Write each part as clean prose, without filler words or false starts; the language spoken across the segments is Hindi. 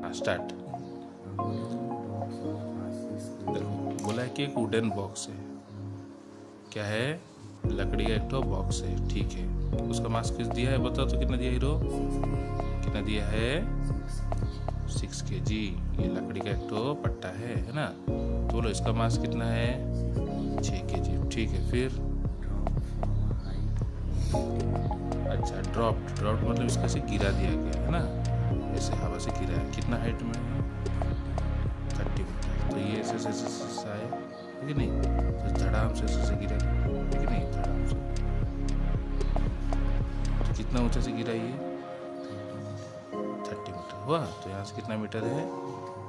हाँ स्टार्ट। देखो बोला है कि एक वुडन बॉक्स है, क्या है, लकड़ी का एक ठो बॉक्स है, ठीक है। उसका मास किस दिया है बताओ तो, कितना दिया हीरो, कितना दिया है 6 kg। ये लकड़ी का एक ठो पट्टा है ना। तो बोलो इसका मास कितना है 6 kg, ठीक है। फिर अच्छा ड्रॉप्ड मतलब इसका से गिरा दिया गया है ना, ऐसे हवा से गिरा है। कितना हाइट में है 30 मीटर। तो ये ऐसे आए है कि नहीं, तो धड़ाम से ऐसे गिरा है कि नहीं, धड़ाम से। तो कितना ऊंचा से गिरा ये 30 मीटर हुआ। तो यहाँ से कितना मीटर है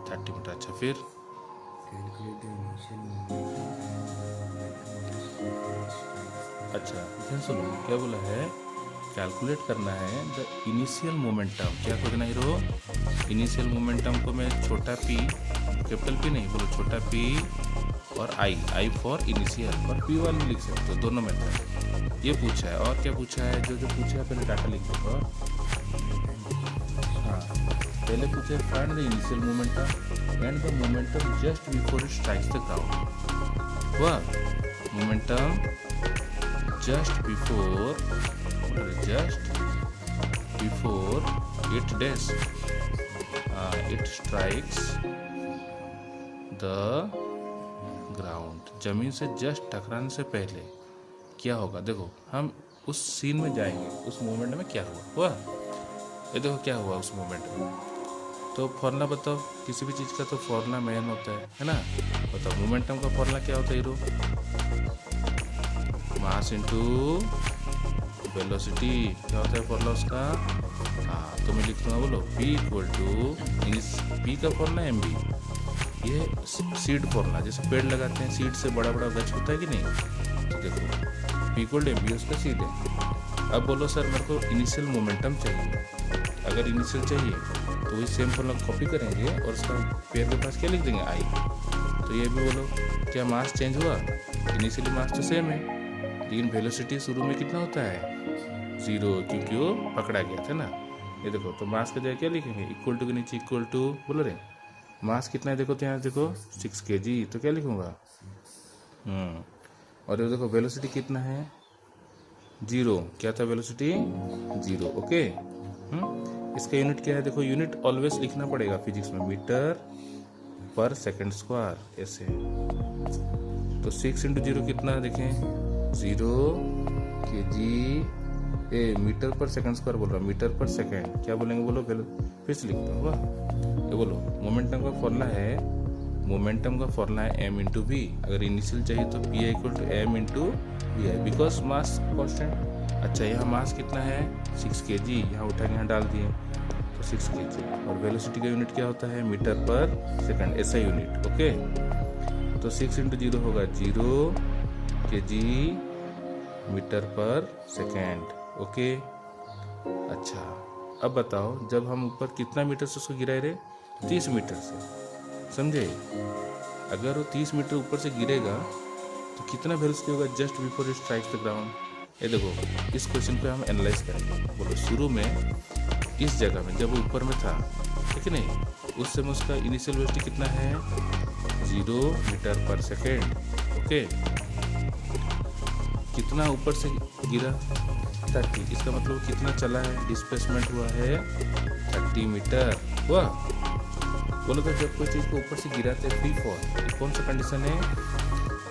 30 मीटर। अच्छा फिर अच्छा ध्यान सुनो क्या बोला है, कैलकुलेट करना है द इनिशियल मोमेंटम। क्या खोजना हीरो, इनिशियल मोमेंटम को मैं छोटा p, कैपिटल P नहीं बोलो, छोटा p और आई फॉर इनिशियल, और P1 भी लिख सकते हो, दोनों मेथड। ये पूछा है। और क्या पूछा है, जो पूछा है पहले डाटा लिख दो। और हाँ पहले पूछा है find the initial momentum and the momentum just before it strikes the ground. हुआ momentum just before it strikes the ground। जमीन से जस्ट टकराने से पहले क्या होगा। देखो हम उस सीन में जाएंगे, उस मोमेंट में क्या हुआ ये देखो क्या हुआ उस मोमेंट में। तो फॉर्मूला बताओ, किसी भी चीज़ का तो फॉर्मूला मेन होता है ना। बताओ मोमेंटम का फॉर्मूला क्या होता है हीरो, मास इंटू वेलोसिटी। क्या होता है फॉर्मूला उसका, हाँ तो मैं लिख दूंगा, बोलो P इक्वल टू, P का फॉर्मूला mb, ये सीड फॉर्मूला, जैसे पेड़ लगाते हैं सीड से बड़ा बड़ा गच होता है कि नहीं। तो देखो P इक्वल टू mb उसका सीड है। अब बोलो सर मेरे को इनिशियल मोमेंटम चाहिए। अगर इनिशियल चाहिए तो वही सेम फॉर्मूला कॉपी करेंगे और उसका पेड़ के पास क्या लिख देंगे आई। तो ये भी बोलो क्या मास चेंज हुआ, इनिशियली मास तो सेम है, लेकिन वेलोसिटी शुरू में कितना होता है 0, क्योंकि वो पकड़ा गया था ना। ये देखो तो मास का जगह क्या लिखेंगे, इक्वल टू के नीचे इक्वल टू बोलो रे, मास कितना है देखो, तो यहाँ देखो 6 kg, तो क्या लिखूंगा और ये देखो वेलोसिटी कितना है 0, क्या था वेलोसिटी 0, ओके। इसका यूनिट क्या है देखो, यूनिट ऑलवेज लिखना पड़ेगा फिजिक्स में, मीटर पर सेकंड स्क्वायर ऐसे। तो 6 × 0 कितना देखें 0 kg, मीटर पर सेकंड स्क्वायर बोल रहा हूँ, मीटर पर सेकंड क्या बोलेंगे बोलो, फिर से लिखता हूँ। ये बोलो मोमेंटम का फॉर्मूला है, मोमेंटम का फॉर्मूला है m × v। अगर इनिशियल चाहिए तो p equal to m × v, because mass constant. अच्छा यहाँ मास कितना है 6 kg, यहाँ उठा के यहाँ डाल दिए तो 6 kg। और वेलोसिटी का यूनिट क्या होता है मीटर पर सेकंड, ऐसा यूनिट, ओके। तो 6 × 0 होगा 0 kg मीटर पर सेकेंड, ओके। अच्छा अब बताओ जब हम ऊपर कितना मीटर से उसको गिराए रे 30 मीटर से, समझे। अगर वो 30 मीटर ऊपर से गिरेगा तो कितना वेलोसिटी होगा just before it strikes the ground. ये देखो इस क्वेश्चन पे हम एनालाइज करेंगे। बोलो शुरू में इस जगह में जब वो ऊपर में था, ठीक है नहीं, उस समय उसका इनिशियल वेलोसिटी कितना है 0 मीटर पर सेकेंड, ओके। कितना ऊपर से गिरा 30, इसका मतलब कितना चला है, डिस्प्लेसमेंट हुआ है 30 मीटर हुआ। बोलो तो जब कोई चीज़ को ऊपर से गिराते हैं फ्री फॉल, ये कौन सा कंडीशन है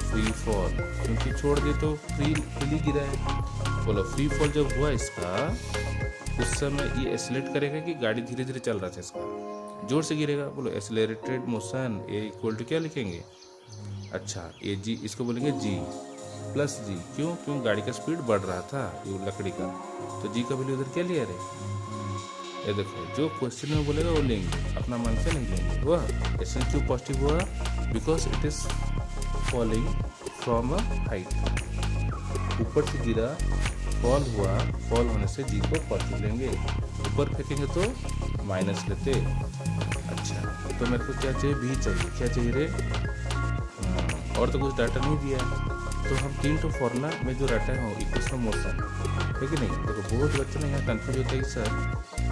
फ्री फॉल, क्योंकि छोड़ दे तो फ्रीली गिरा है। बोलो फ्री फॉल जब हुआ इसका, उस समय ये एक्सेलरेट करेगा कि गाड़ी धीरे धीरे चल रहा था, इसका जोर से गिरेगा। बोलो accelerated motion, a equal to क्या लिखेंगे, अच्छा ए जी, इसको बोलेंगे जी प्लस जी, क्यों गाड़ी का स्पीड बढ़ रहा था ये लकड़ी का, तो जी का वैल्यू उधर क्या लिया रे। ये देखो जो क्वेश्चन में बोलेगा वो लेंगे, अपना मन से नहीं लेंगे। हुआ ऐसे क्यों पॉजिटिव हुआ, because it is falling from a height, ऊपर से गिरा फॉल हुआ, फॉल होने से जी को पॉजिटिव लेंगे, ऊपर फेंकेंगे तो माइनस लेते। अच्छा तो मेरे को क्या चाहिए, भी चाहिए, क्या चाहिए रे, और तो कुछ डाटा नहीं दिया है। तो हम 3 फॉर्मूला में जो डाटा है इक्वेशन ऑफ मोशन, है कि नहीं। देखो बहुत बच्चों ने यहाँ कंफ्यूज होता है कि सर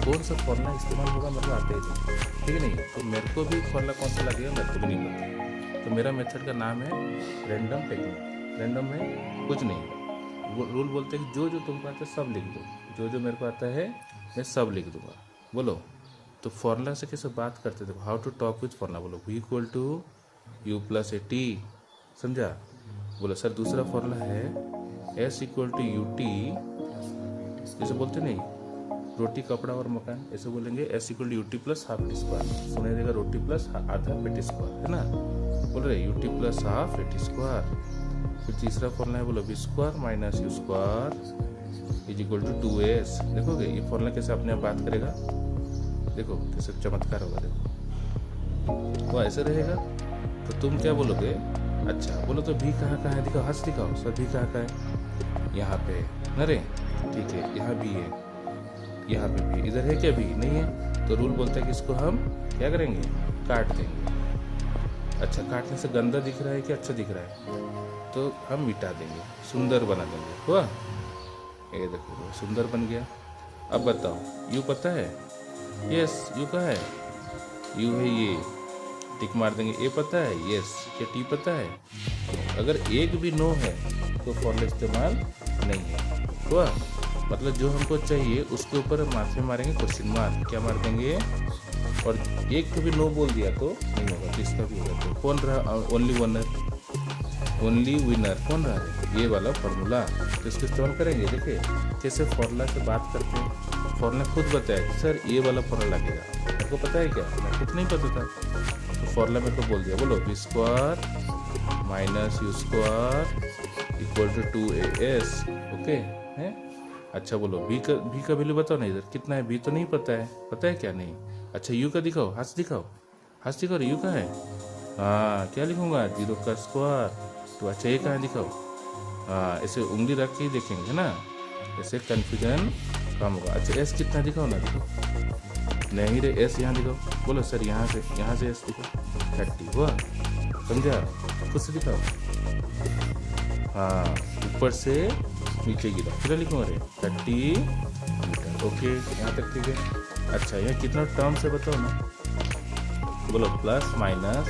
कौन सा फॉर्मूला इस्तेमाल होगा, मतलब आते ही नहीं। ठीक है नहीं। तो मेरे को भी फॉर्मूला कौन सा लगेगा मेरे को भी नहीं पता। तो मेरा मेथड का नाम है रैंडम टेक्निक। रैंडम में कुछ नहीं, वो रूल बोलते हैं कि जो जो तुमको आता है सब लिख दो, जो जो मेरे को आता है मैं सब लिख दूंगा। बोलो तो फॉर्मूला से कैसे बात करते थे, how to talk with formula. बोलो v equal to u plus a t, समझा। बोलो सर दूसरा फॉर्मूला है s equal to u t, जैसे बोलते नहीं रोटी कपड़ा और मकान, ऐसे बोलेंगे s equal to u t plus half t square, सुना देगा रोटी प्लस आधा पेटी स्क्वायर, है ना। बोल रहे u t plus half a t square. फिर तीसरा फॉर्मूला है बोलो v square minus u square is equal to 2s। देखोगे ये फॉर्मूला कैसे अपने आप बात करेगा, देखो कैसे चमत्कार होगा। देखो वो ऐसे रहेगा तो तुम क्या बोलोगे, अच्छा बोलो तो भी कहाँ है, दिखाओ हाथ दिखाओ सर, भी कहाँ है, यहाँ पे न रे, ठीक है यहाँ भी है, यहाँ पे भी, इधर है क्या भी नहीं है। तो रूल बोलता है कि इसको हम क्या करेंगे, काट देंगे। अच्छा काटने से गंदा दिख रहा है कि अच्छा दिख रहा है, तो हम मिटा देंगे, सुंदर बना देंगे। हुआ ये देखो सुंदर बन गया। अब बताओ यू पता है, यस यू का है, यू है ये, टिक मार देंगे। ए पता है, यस। क्या टी पता है, अगर एक भी नो है तो फॉर्मूला इस्तेमाल नहीं है। हुआ मतलब जो हमको चाहिए उसके ऊपर माथे मारेंगे क्वेश्चन मार्क, क्या मार देंगे, और एक को भी नो बोल दिया तो नहीं होगा, तो इसका भी होगा। तो कौन रहा ओनली विनर, ओनली विनर कौन रहा है, ये वाला फॉर्मूला। तो इसको इस्तेमाल करेंगे। देखिए कैसे फॉर्मूला से बात करते हैं, फॉर्मूला खुद बताया कि सर ये वाला फॉर्मूला लगेगा, मेरे को पता है क्या, मैं कुछ नहीं पता था, तो फॉर्मूला मेरे को बोल दिया। बोलो v square minus u square equal to 2as, okay है। अच्छा बोलो v का वैल्यू बताओ ना, इधर कितना है, v तो नहीं पता है क्या, नहीं। अच्छा u का दिखाओ, हाथ दिखाओ, हाथ दिखाओ, u का है, हाँ क्या लिखूंगा, 0 का स्क्वायर। तो अच्छा ये कहाँ दिखाओ, हाँ ऐसे उंगली रख के ही देखेंगे, है ना, ऐसे कन्फ्यूजन कम होगा। अच्छा s कितना दिखाओ ना, दिखाओ नहीं रे, s यहाँ दिखाओ। बोलो सर यहाँ से s दिखाओ, 30 हुआ, समझा, खुद से दिखाओ, हाँ ऊपर से नीचे गिरा, फिर लिखूंगा रे 30 मीटर, ओके यहाँ तक ठीक है। अच्छा यहाँ कितना टर्म से बताओ ना, बोलो प्लस माइनस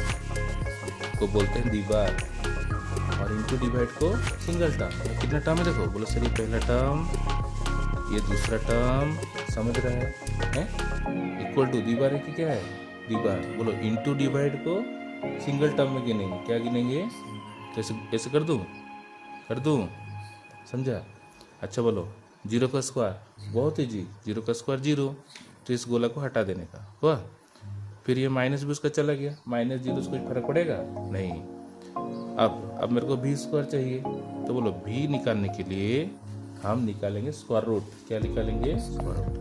को बोलते हैं दीवार, और इनटू डिवाइड को सिंगल टर्म। कितना टर्म है देखो, बोलो सर ये पहला टर्म, ये दूसरा टर्म, समझ रहे हैं, इक्वल टू दीवार है कि क्या है, दीवार। बोलो इनटू डिवाइड को सिंगल टर्म में गिनेंगे, क्या गिनेंगे, कैसे ऐसे कर दूं, समझा। अच्छा बोलो 0 का स्क्वायर, बहुत ईजी, 0 का स्क्वायर 0, तो इस गोला को हटा देने का हुआ। फिर ये माइनस भी उसका चला गया, माइनस 0 से कोई फर्क पड़ेगा नहीं। अब मेरे को v स्क्वायर चाहिए, तो बोलो v निकालने के लिए हम निकालेंगे स्क्वायर रूट, क्या निकालेंगे, स्क्वायर रूट।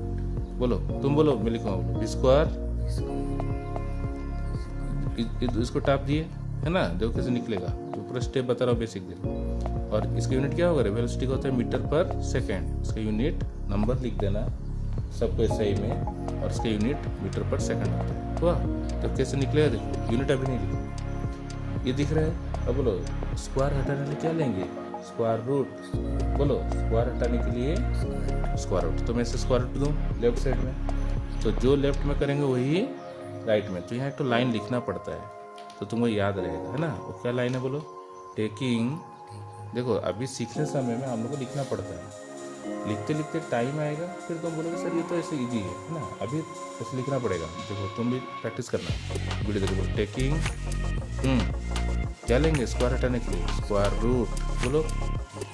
बोलो तुम बोलो, मैं लिखूंगा v स्क्वायर, इसको टाप दिए है ना, देखो कैसे निकलेगा, तो पूरा स्टेप बता रहा हूँ बेसिक देखो। और इसका यूनिट क्या होगा, वेलोसिटी का होता है मीटर पर सेकेंड, इसका यूनिट नंबर लिख देना सबको सही में, और इसका यूनिट मीटर पर सेकंड होता है। हुआ तो कैसे निकलेगा देखो, यूनिट अभी नहीं लिखो, ये दिख रहा है। अब बोलो स्क्वायर हटाने के लिए क्या लेंगे, स्क्वायर रूट। बोलो स्क्वायर हटाने के लिए स्क्वायर रूट, तो मैं इसे स्क्वायर रूट दूँ लेफ्ट साइड में, तो जो लेफ्ट में करेंगे वही राइट में। तो यहाँ एक तो लाइन लिखना पड़ता है, तो तुमको याद रहेगा, है ना। वो क्या लाइन है बोलो, टेकिंग। देखो अभी सीखने समय में हम लोग को लिखना पड़ता है, लिखते लिखते टाइम आएगा, फिर तुम बोलोगे सर ये तो ऐसे इजी है ना, अभी ऐसे लिखना पड़ेगा। देखो तुम भी प्रैक्टिस करना, वीडियो देखो। बोलो टेकिंग, क्या लेंगे स्क्वायर हटाने के लिए, स्क्वायर रूट। बोलो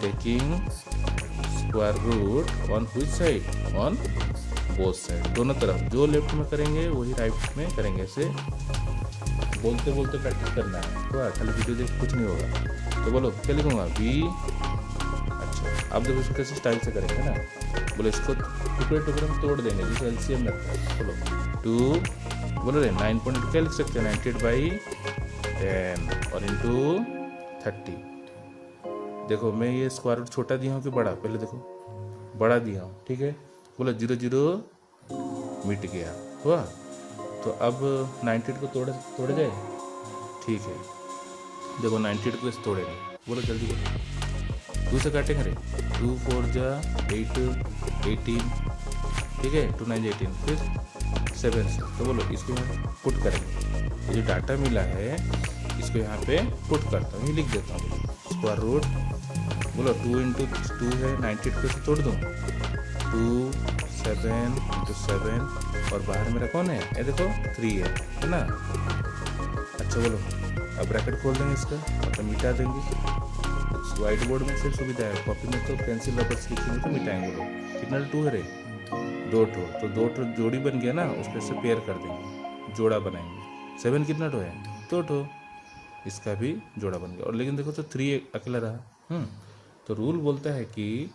taking square root on which side, on both side, दोनों तरफ, जो लेफ्ट में करेंगे वही राइट में करेंगे, ऐसे बोलते बोलते प्रैक्टिस करना है। तो खाली वीडियो देख कुछ नहीं होगा। तो बोलो क्या लिखूंगा, v। अच्छा अब देखो इसको कैसे स्टाइल से करेंगे ना, बोलो इसको टुकड़े टुकड़े में तोड़ देंगे, जैसे एलसीएम लगता है। बोलो 2, बोलो रे 9.2 क्या लिख सकते हैं, 98/10 और इंटू 30। देखो मैं ये स्क्वायर रूट छोटा दिया हूँ कि बड़ा, पहले देखो बड़ा दिया हूँ, ठीक है। बोलो 0 0 मिट गया, हुआ। तो अब 98 को तोड़े जाए, ठीक है। देखो 98 को इस तोड़ेंगे, बोलो जल्दी बोलो, 2 से काटेंगे रे, 2 4 जा 8 18, ठीक है, 2 9 18, फिर 7 से। तो बोलो इसको यहाँ पुट करेंगे, ये जो डाटा मिला है इसको यहाँ पे पुट करता हूँ, ये लिख देता हूँ। स्क्वायर रूट बोलो 2 इंटू 2 है 98 को तोड़ दूँ 2 7 इंटू 7 और बाहर मेरा कौन है, ये देखो 3 है ना। अच्छा बोलो अब ब्रैकेट खोल देंगे इसका, मतलब मिटा देंगे। व्हाइट बोर्ड में सिर्फ सुविधा है, कॉपी में तो पेंसिल रबर से लिखेंगे तो मिटाएंगे लोग। कितना 2 है रे, 2 ठो, तो 2 ठो जोड़ी बन गया ना, उसके से पेयर कर देंगे, जोड़ा बनाएंगे। 7 कितना ठो है, 2 ठो, इसका भी जोड़ा बन गया। और लेकिन देखो तो 3 अकेला रहा। तो रूल बोलता है कि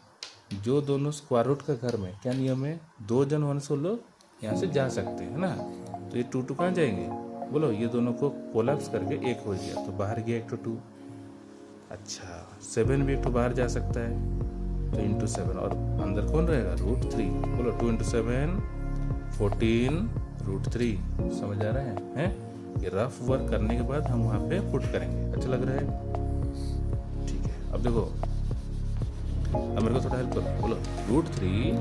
जो दोनों स्क्वायर रूट का घर में क्या नियम है, 2 जन होने से लोग यहाँ से जा सकते हैं ना। तो ये 2 कहाँ जाएंगे, बोलो ये दोनों को कोलैप्स करके 1 हो गया, तो बाहर गया 1 2। अच्छा 7 भी 1 बाहर जा सकता है, तो इंटू 7 और अंदर कौन रहेगा, √3। बोलो 2 इंटू 7 14 √3। समझ आ रहा है? ये रफ वर्क करने के बाद हम वहाँ पे पुट करेंगे। अच्छा लग रहा है? ठीक है, अब देखो अब मेरे को थोड़ा हेल्प करो। बोलो √3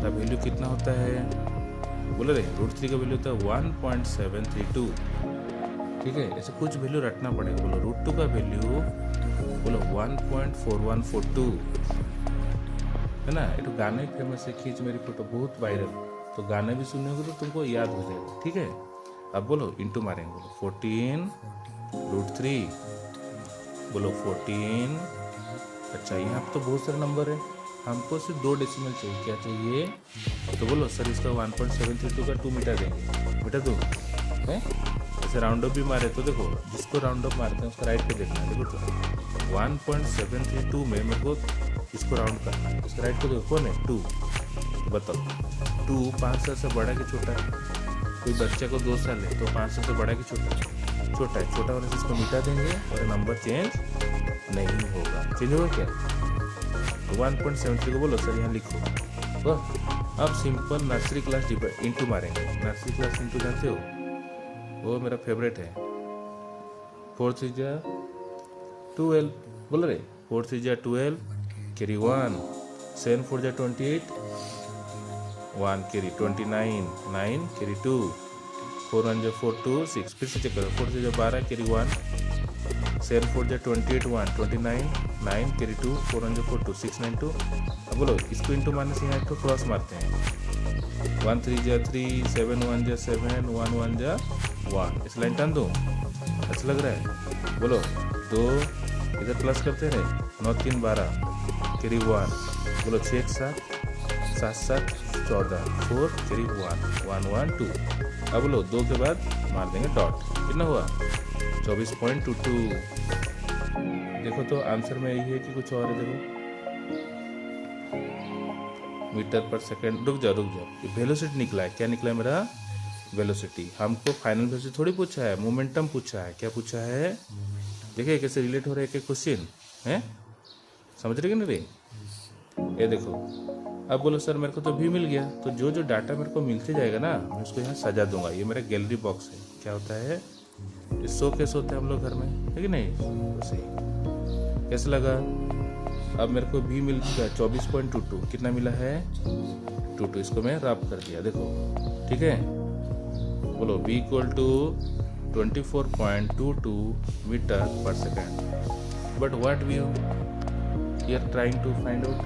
का वैल्यू कितना होता है, बोलो रे √3 का वैल्यू होता है 1.732। ठीक है, ऐसे कुछ वैल्यू रखना पड़ेगा। बोलो √2 का वैल्यू बोलो 1.4142 है ना। ये तो गाना ही फेमस है, खींच मेरी फोटो, बहुत वायरल। तो गाना भी सुनने होगा तो तुमको याद हो जाएगा। ठीक है, अब बोलो इंटू मारेंगे। बोलो 14 √3 बोलो 14। अच्छा यहाँ पे तो बहुत सारे नंबर है, हमको सिर्फ 2 डेसिमल चाहिए। क्या चाहिए, तो बोलो सर इसका 1.732 का 2 मिटा देंगे, मिटा दो है। ऐसे राउंड अप भी मारे तो देखो, जिसको राउंड अप मारते हैं उसका राइट पे देखना है। देखो तो 1.732 में मेरे को इसको राउंड करना है, इसका राइट पे देखो कौन है, 2। बताओ 2 5 साल से बड़ा कि छोटा है? कोई बच्चे को 2 साल है तो 5 साल से बड़ा कि छोटा है? छोटा है। छोटा होने से इसको मिटा देंगे और नंबर चेंज नहीं होगा। चेंज होगा क्या, तो 1.73 को बोलो सर यहाँ लिखो। वाह, अब सिंपल नर्सरी क्लास इंटू मारेंगे। नर्सरी क्लास इंटू जानते हो, वो मेरा फेवरेट है। 4 3 जा 12 बोलो रे, 4 3 जा 12 कैरी 1, 7 4 जा 28 1 कैरी 29 9 कैरी 2, 4 1 जा 4 2 6। फिर से चेक करो, 4 से जा 12 कैरी 1, 7 4 जा 28 1 29 9 कैरी 2, 4 1 जा 4 2 6 9 2। अब बोलो इसको इंटू मारने से यहाँ तो क्रॉस मारते हैं। 1 3 जा 3 7 1 जा 7 1 1 जा 1। इस लाइन टान दो, अच्छा लग रहा है? बोलो 2 इधर प्लस करते रहे, 9 3 12 कैरी 1। बोलो 6 1 7 7 7 14 4 कैरी 1 1 1 2। अब बोलो 2 के बाद मार देंगे डॉट, कितना हुआ 24.22। देखो तो आंसर में यही है कि कुछ और है। देखो मीटर पर सेकंड, रुक जाओ ये वेलोसिटी निकला है। क्या निकला है मेरा, वेलोसिटी। हमको फाइनल वेलोसिटी थोड़ी पूछा है, मोमेंटम पूछा है। क्या पूछा है, देखिए कैसे रिलेट हो रहा है एक क्वेश्चन है, समझ रहे ना रे। ये देखो अब बोलो सर मेरे को तो भी मिल गया, तो जो जो डाटा मेरे को मिलते जाएगा ना मैं उसको यहाँ सजा दूंगा। ये मेरा गैलरी बॉक्स है। क्या होता है, शो केस होता है हम लोग घर में, है कि नहीं, तो सही। कैसे लगा, अब मेरे को भी मिल गया 24.22। कितना मिला है, 22। इसको मैं रब कर दिया, देखो ठीक है। बोलो v = 24.22 मीटर पर second. But what we are trying to find out,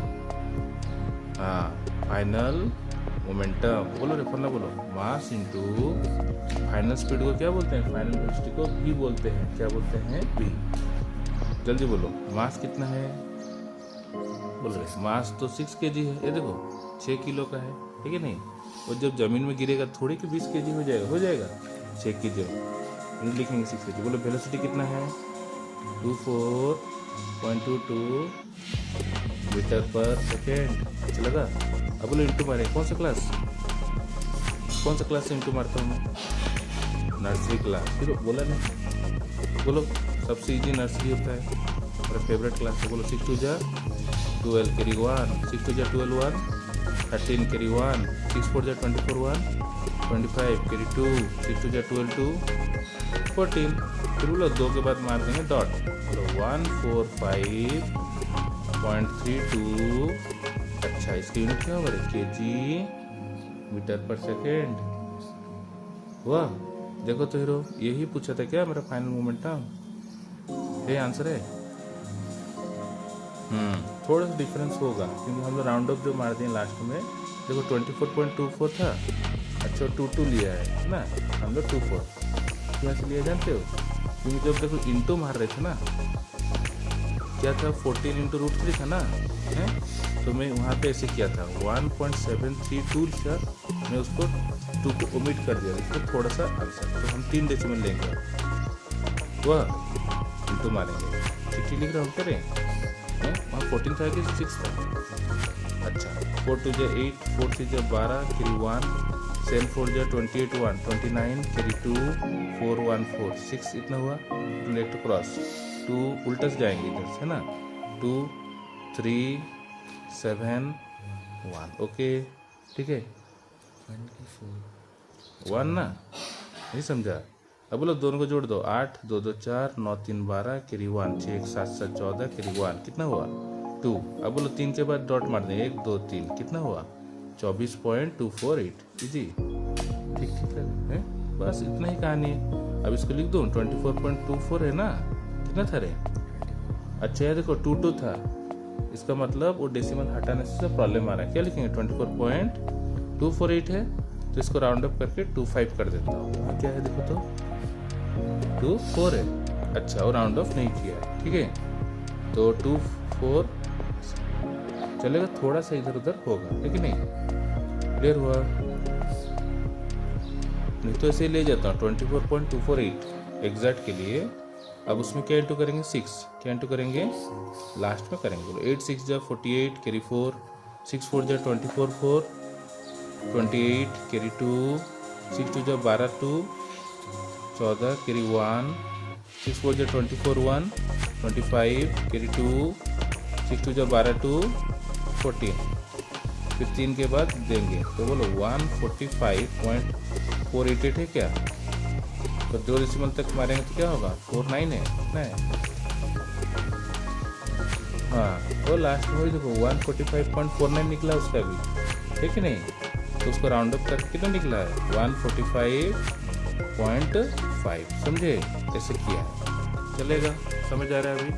final momentum. बोलो रे फरना, बोलो मास इंटू फाइनल स्पीड को क्या बोलते हैं, फाइनल वेलोसिटी को v बोलते हैं। क्या बोलते हैं, v। जल्दी बोलो मास कितना है, बोलो रे मास तो 6 kg है। ये देखो 6 किलो का है, ठीक है नहीं। और जब जमीन में गिरेगा थोड़ी कि 20 kg हो जाएगा 6 kg लिखेंगे 6 kg। बोलो वेलोसिटी कितना है, 24.22 मीटर पर सेकेंड। अच्छा लगा। अब बोलो इंटू मारे, कौन सा क्लास से इंटू मारता हूँ मैं, नर्सरी क्लास। फिर बोला नहीं, बोलो सबसे इजी नर्सरी होता है, मेरा फेवरेट क्लास है। बोलो 6 2 जा 12 कैरी 1, 6 2 जा 12 1 13 कैरी 1, 6 4 जा 24 1 25 कैरी 2, 6 2 जा 12 2 14। फिर बोलो 2 के बाद मार देंगे डॉट। बोलो 145.32। अच्छा इसकी यूनिट क्या होगा, kg मीटर पर सेकेंड। हुआ? देखो तो हीरो, यही पूछा था क्या मेरा फाइनल मोमेंटम? ये आंसर है। थोड़ा सा डिफरेंस होगा क्योंकि हम लोग राउंड ऑफ जो मार दिए लास्ट में, देखो 24.24 था, अच्छा 22 लिया है ना, हम लोग 24 क्या से लिया जानते हो? क्योंकि जब देखो इंटू मार रहे थे ना, क्या था 14 इंटू रूट 3 था ना, है? तो मैं वहाँ पे ऐसे किया था 1.732 सर, मैं उसको 2 को ओमिट कर दिया, इसको थोड़ा सा आंसर, तो हम 3 डेसिमल लेंगे, वह इंटू मारेंगे, ठीक लिख रहा हूँ करें, वहाँ 14 था कि 6 था? अच्छा 4 2 जा 8, 4 3 जा 12, कैरी 1, 7 4 जा 28 1, 29 कैरी 2, 4 1 4, 6 इतना हुआ, लेफ्ट क्रॉस 2 उल्टा से जाएंगे इधर से ना, 2 3 7 1, ओके ठीक है, 1 ना, नहीं समझा? अब बोलो दोनों को जोड़ दो, 8 2 2 4, 9 3 12 कैरी 1, 6 1 7 7 14 कैरी 1, कितना हुआ 2। अब बोलो 3 के बाद डॉट मार दें, 1 2 3, कितना हुआ 24.248, इजी, ठीक ठीक है, बस इतना ही कहानी है। अब इसको लिख दूँ 24.24 है ना, कितना था रे? अच्छा है देखो 22 था, इसका मतलब वो डेसिमल हटाने से प्रॉब्लम आ रहा है, क्या लिखेंगे 24.248 है, तो इसको राउंड अप करके 25 कर देता हूँ, क्या है देखो तो 24 है, अच्छा और राउंड ऑफ नहीं किया है, ठीक है, तो 24 चलेगा, थोड़ा सा इधर उधर होगा, है कि नहीं? क्लियर हुआ? नहीं तो ऐसे ले जाता हूँ 24.248 एग्जैक्ट के लिए। अब उसमें क्या इंटू करेंगे 6, क्या इंटू करेंगे लास्ट में करेंगे, बोलो 8 6 जा 48 कैरी 4, 6 4 जा 24 4, 28 कैरी 2, 6 2 जा 12 2, 14 कैरी 1, 6 4 जा 24 1, 25 कैरी 2, 6 2 जा 12 2, 14, फिर 3 के बाद देंगे, तो बोलो 145.488 है क्या? तो 2 डेसिमल तक मारेंगे तो क्या होगा 49 है, कितना है? हाँ वो लास्ट में देखो 145.49 निकला उसका भी, ठीक है नहीं? तो उसको राउंड अप करके कितना निकला है 145.5, समझे? ऐसे किया है, चलेगा, समझ आ रहा है अभी?